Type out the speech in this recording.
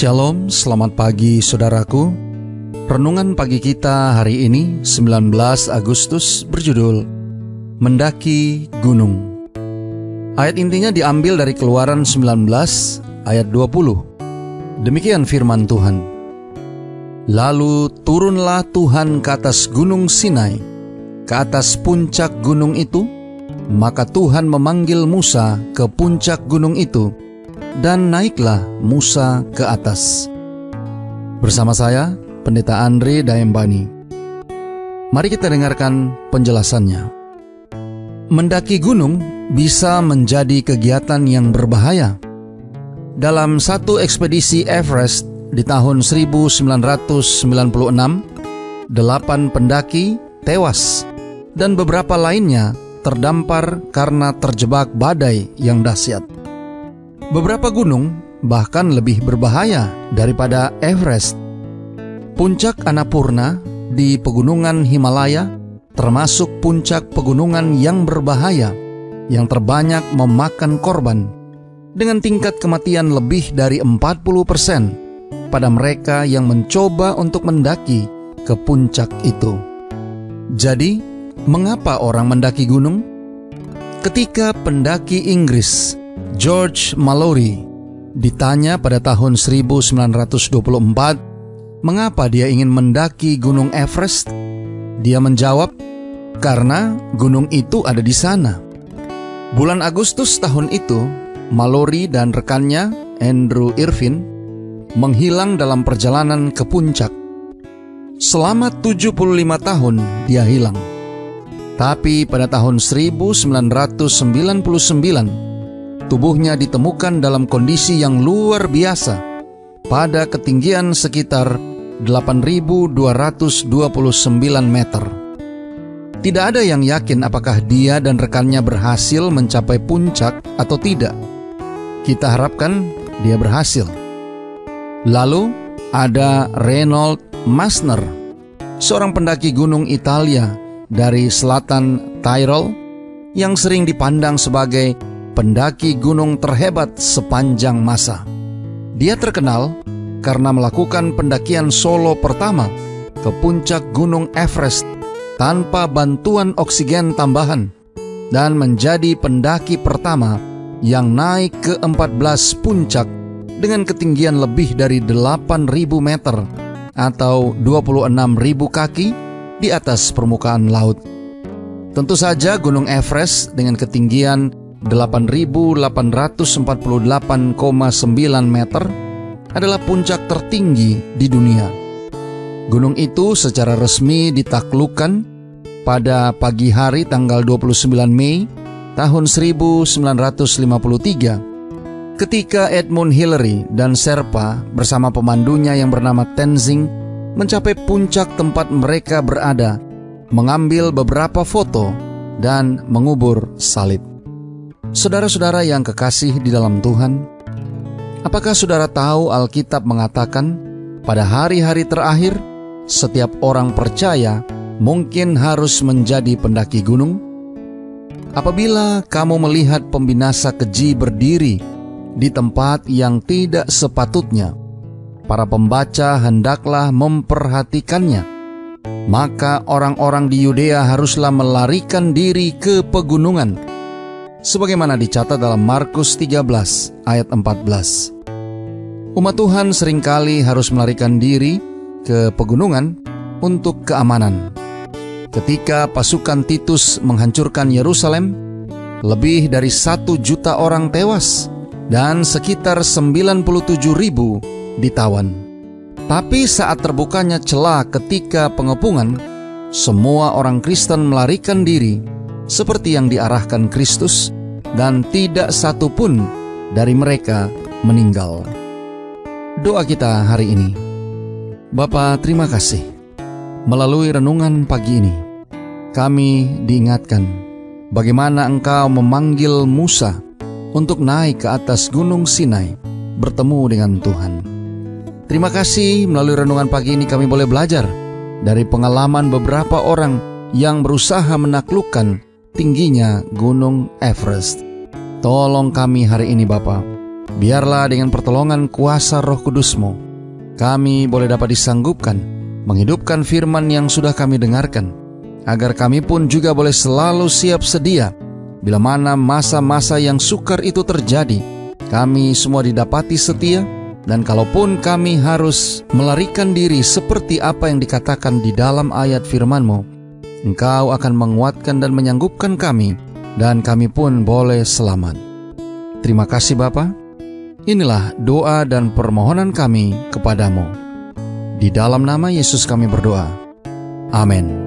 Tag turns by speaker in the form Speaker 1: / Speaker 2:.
Speaker 1: Shalom, selamat pagi saudaraku. Renungan pagi kita hari ini 19 Agustus berjudul Mendaki Gunung. Ayat intinya diambil dari Keluaran 19 ayat 20. Demikian firman Tuhan. Lalu turunlah Tuhan ke atas gunung Sinai, ke atas puncak gunung itu. Maka Tuhan memanggil Musa ke puncak gunung itu, dan naiklah Musa ke atas. Bersama saya, Pendeta Andre Dayembani. Mari kita dengarkan penjelasannya. Mendaki gunung bisa menjadi kegiatan yang berbahaya. Dalam satu ekspedisi Everest di tahun 1996, 8 pendaki tewas dan beberapa lainnya terdampar karena terjebak badai yang dahsyat. Beberapa gunung bahkan lebih berbahaya daripada Everest. Puncak Annapurna di pegunungan Himalaya termasuk puncak pegunungan yang berbahaya, yang terbanyak memakan korban, dengan tingkat kematian lebih dari 40% pada mereka yang mencoba untuk mendaki ke puncak itu. Jadi, mengapa orang mendaki gunung? Ketika pendaki Inggris George Mallory ditanya pada tahun 1924 mengapa dia ingin mendaki gunung Everest, dia menjawab, karena gunung itu ada di sana. Bulan Agustus tahun itu, Mallory dan rekannya Andrew Irvine menghilang dalam perjalanan ke puncak. Selama 75 tahun dia hilang. Tapi pada tahun 1999, tubuhnya ditemukan dalam kondisi yang luar biasa pada ketinggian sekitar 8.229 meter. Tidak ada yang yakin apakah dia dan rekannya berhasil mencapai puncak atau tidak. Kita harapkan dia berhasil. Lalu ada Reinhold Messner, seorang pendaki gunung Italia dari selatan Tyrol yang sering dipandang sebagai pendaki gunung terhebat sepanjang masa. Dia terkenal karena melakukan pendakian solo pertama ke puncak gunung Everest tanpa bantuan oksigen tambahan, dan menjadi pendaki pertama yang naik ke 14 puncak dengan ketinggian lebih dari 8.000 meter atau 26.000 kaki di atas permukaan laut. Tentu saja gunung Everest dengan ketinggian 8.848,9 meter adalah puncak tertinggi di dunia. Gunung itu secara resmi ditaklukkan pada pagi hari tanggal 29 Mei tahun 1953 ketika Edmund Hillary dan Sherpa bersama pemandunya yang bernama Tenzing mencapai puncak tempat mereka berada, mengambil beberapa foto dan mengubur salib. Saudara-saudara yang kekasih di dalam Tuhan, apakah saudara tahu Alkitab mengatakan pada hari-hari terakhir setiap orang percaya mungkin harus menjadi pendaki gunung? Apabila kamu melihat pembinasa keji berdiri di tempat yang tidak sepatutnya, para pembaca hendaklah memperhatikannya. Maka orang-orang di Yudea haruslah melarikan diri ke pegunungan, sebagaimana dicatat dalam Markus 13 ayat 14. Umat Tuhan seringkali harus melarikan diri ke pegunungan untuk keamanan. Ketika pasukan Titus menghancurkan Yerusalem, lebih dari 1 juta orang tewas dan sekitar 97.000 ditawan. Tapi saat terbukanya celah ketika pengepungan, semua orang Kristen melarikan diri seperti yang diarahkan Kristus, dan tidak satu pun dari mereka meninggal. Doa kita hari ini. Bapa, terima kasih. Melalui renungan pagi ini, kami diingatkan bagaimana Engkau memanggil Musa untuk naik ke atas gunung Sinai bertemu dengan Tuhan. Terima kasih, melalui renungan pagi ini kami boleh belajar dari pengalaman beberapa orang yang berusaha menaklukkan tingginya gunung Everest. Tolong kami hari ini Bapa, Biarlah dengan pertolongan kuasa Roh Kudus-Mu, kami boleh dapat disanggupkan menghidupkan firman yang sudah kami dengarkan, agar kami pun juga boleh selalu siap sedia bila mana masa-masa yang sukar itu terjadi. Kami semua didapati setia, dan kalaupun kami harus melarikan diri seperti apa yang dikatakan di dalam ayat firman-Mu, Engkau akan menguatkan dan menyanggupkan kami, dan kami pun boleh selamat. Terima kasih Bapa. Inilah doa dan permohonan kami kepadamu. Di dalam nama Yesus kami berdoa. Amin.